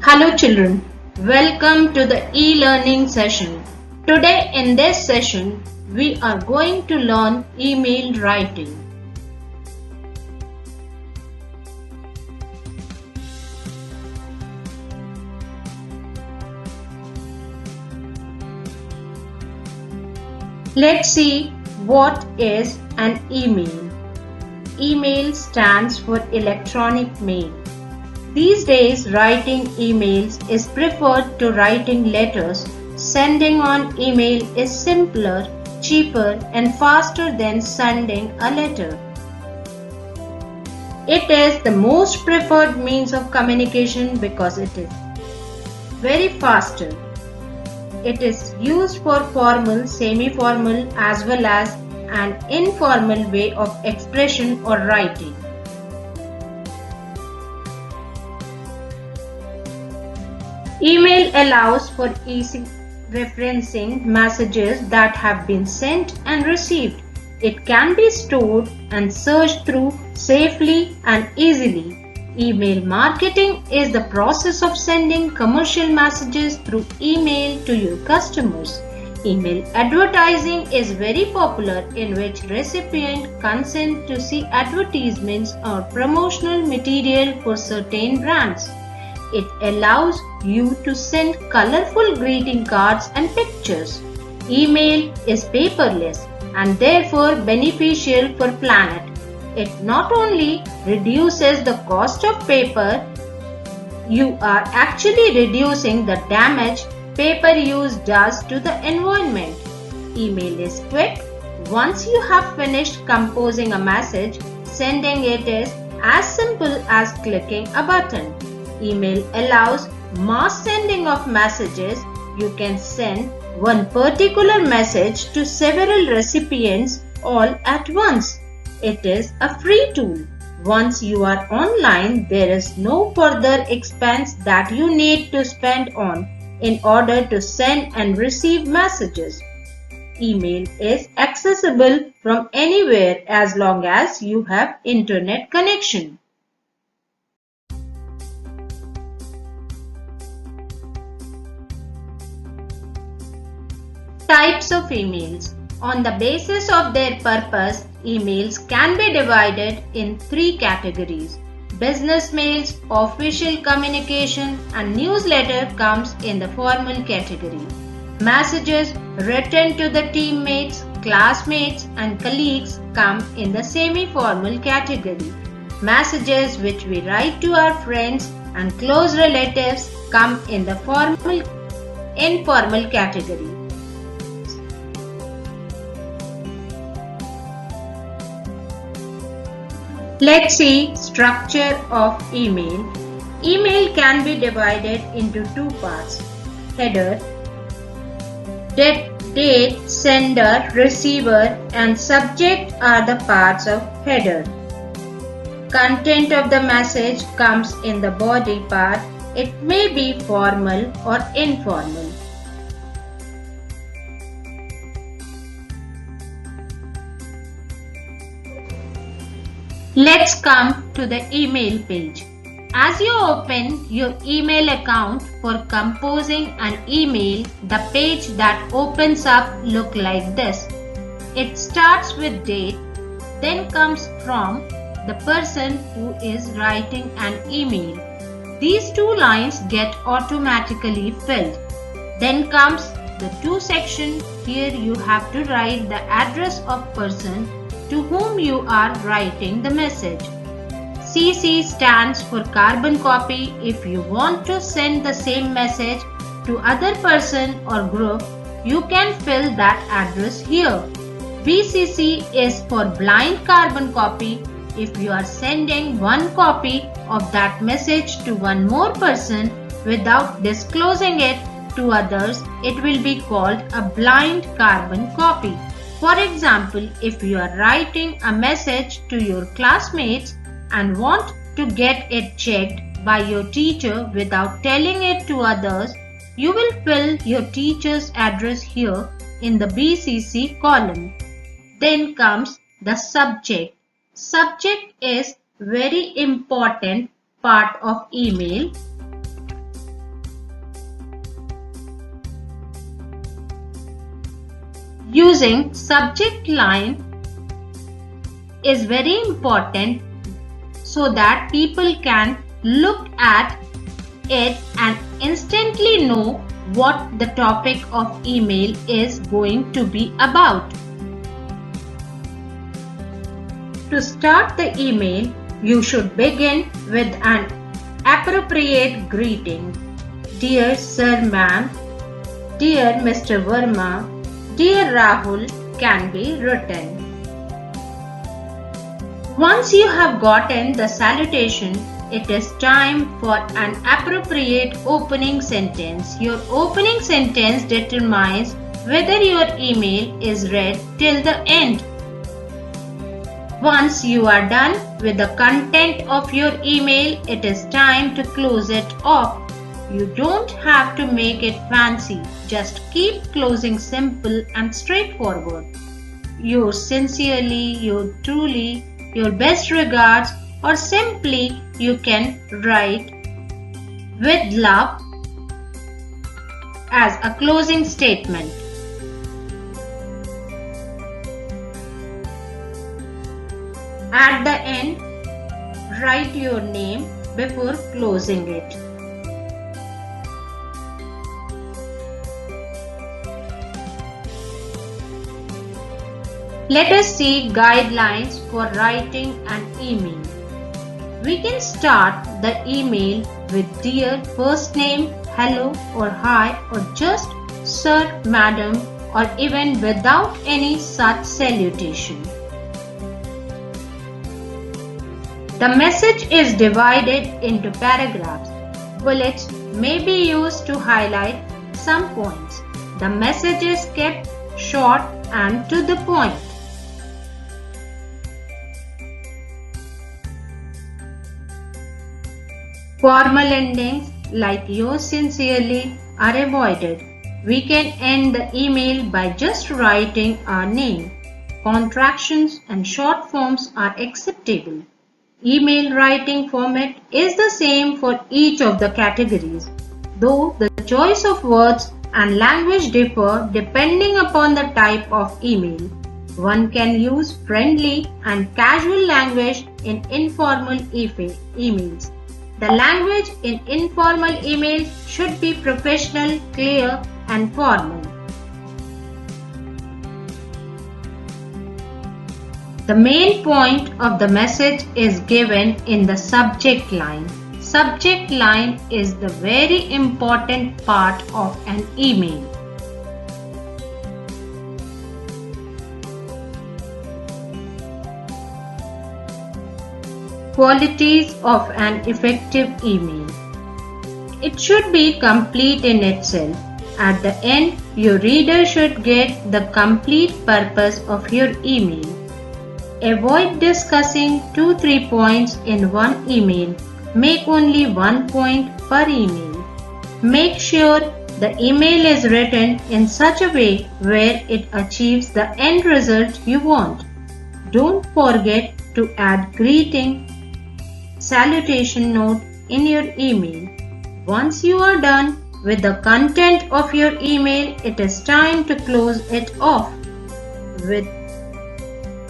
Hello children, welcome to the e-learning session. Today in this session, we are going to learn email writing. Let's see what is an email. Email stands for electronic mail. These days, writing emails is preferred to writing letters. Sending on email is simpler, cheaper, and faster than sending a letter. It is the most preferred means of communication because it is very faster. It is used for formal, semi-formal, as well as an informal way of expression or writing. Email allows for easy referencing messages that have been sent and received. It can be stored and searched through safely and easily. Email marketing is the process of sending commercial messages through email to your customers. Email advertising is very popular, in which recipient consent to see advertisements or promotional material for certain brands. It allows you to send colorful greeting cards and pictures. Email is paperless and therefore beneficial for planet. It not only reduces the cost of paper, you are actually reducing the damage paper use does to the environment. Email is quick. Once you have finished composing a message, sending it is as simple as clicking a button. Email allows mass sending of messages. You can send one particular message to several recipients all at once. It is a free tool. Once you are online, there is no further expense that you need to spend on in order to send and receive messages. Email is accessible from anywhere as long as you have internet connection. Types of emails. On the basis of their purpose, emails can be divided in three categories. Business mails, official communication, and newsletter comes in the formal category. Messages written to the teammates, classmates, and colleagues come in the semi-formal category. Messages which we write to our friends and close relatives come in the informal category. Let's see structure of email. Email can be divided into two parts. Header, date, sender, receiver, and subject are the parts of header. Content of the message comes in the body part. It may be formal or informal. Let's come to the email page. As you open your email account for composing an email, the page that opens up looks like this. It starts with date, then comes from the person who is writing an email. These two lines get automatically filled. Then comes the to section. Here you have to write the address of person to whom you are writing the message. CC stands for carbon copy. If you want to send the same message to other person or group, you can fill that address here. BCC is for blind carbon copy. If you are sending one copy of that message to one more person without disclosing it to others, it will be called a blind carbon copy. For example, if you are writing a message to your classmates and want to get it checked by your teacher without telling it to others, you will fill your teacher's address here in the BCC column. Then comes the subject. Subject is very important part of email. Using subject line is very important so that people can look at it and instantly know what the topic of email is going to be about. To start the email, you should begin with an appropriate greeting. Dear Sir, Ma'am, Dear Mr. Verma, Dear Rahul can be written. Once you have gotten the salutation, it is time for an appropriate opening sentence. Your opening sentence determines whether your email is read till the end. Once you are done with the content of your email, it is time to close it off. You don't have to make it fancy, just keep closing simple and straightforward. Yours sincerely, yours truly, your best regards, or simply you can write with love as a closing statement. At the end, write your name before closing it. Let us see guidelines for writing an email. We can start the email with dear first name, hello or hi, or just sir, madam, or even without any such salutation. The message is divided into paragraphs. Bullets may be used to highlight some points. The message is kept short and to the point. Formal endings like yours sincerely are avoided. We can end the email by just writing our name. Contractions and short forms are acceptable. Email writing format is the same for each of the categories, though the choice of words and language differ depending upon the type of email. One can use friendly and casual language in informal emails. The language in informal emails should be professional, clear, and formal. The main point of the message is given in the subject line. Subject line is the very important part of an email. Qualities of an effective email. It should be complete in itself. At the end, your reader should get the complete purpose of your email. Avoid discussing 2-3 points in one email. Make only 1 point per email. Make sure the email is written in such a way where it achieves the end result you want. Don't forget to add greeting, salutation note in your email. Once you are done with the content of your email, it is time to close it off with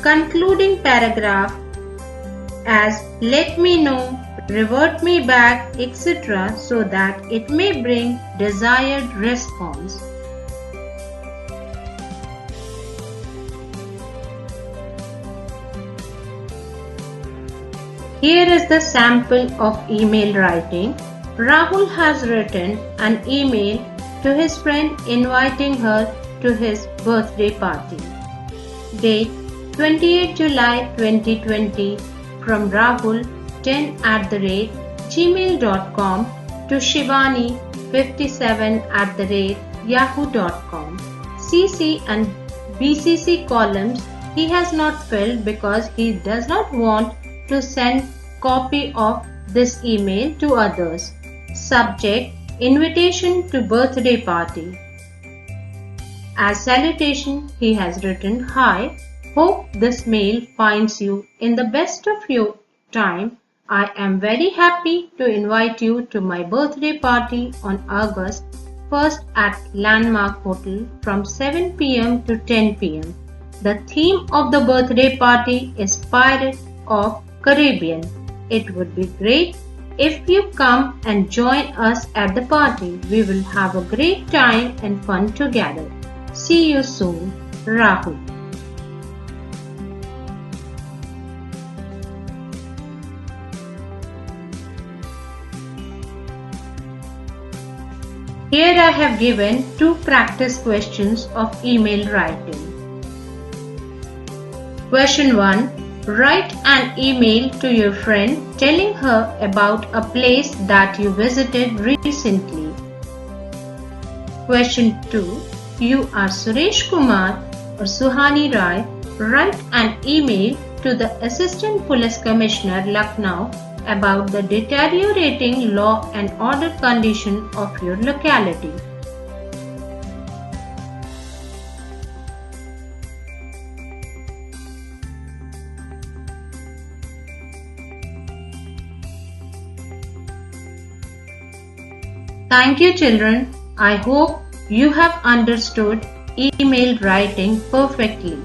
concluding paragraph as let me know, revert me back, etc. so that it may bring desired response. Here is the sample of email writing. Rahul has written an email to his friend inviting her to his birthday party. Date 28 July 2020 from Rahul 10@gmail.com to Shivani 57@yahoo.com. CC and BCC columns he has not filled because he does not want to send copy of this email to others. Subject: invitation to birthday party. As salutation, he has written, "Hi, hope this mail finds you in the best of your time. I am very happy to invite you to my birthday party on August breakfast at Landmark Hotel from 7 p.m. to 10 p.m. The theme of the birthday party is Pirates of Caribbean. It would be great if you come and join us at the party. We will have a great time and fun together. See you soon, Rahul. Here I have given 2 practice questions of email writing. Question 1. Write an email to your friend telling her about a place that you visited recently. Question 2. You are Suresh Kumar or Suhani Rai. Write an email to the Assistant Police Commissioner, Lucknow, about the deteriorating law and order condition of your locality. Thank you, children. I hope you have understood email writing perfectly.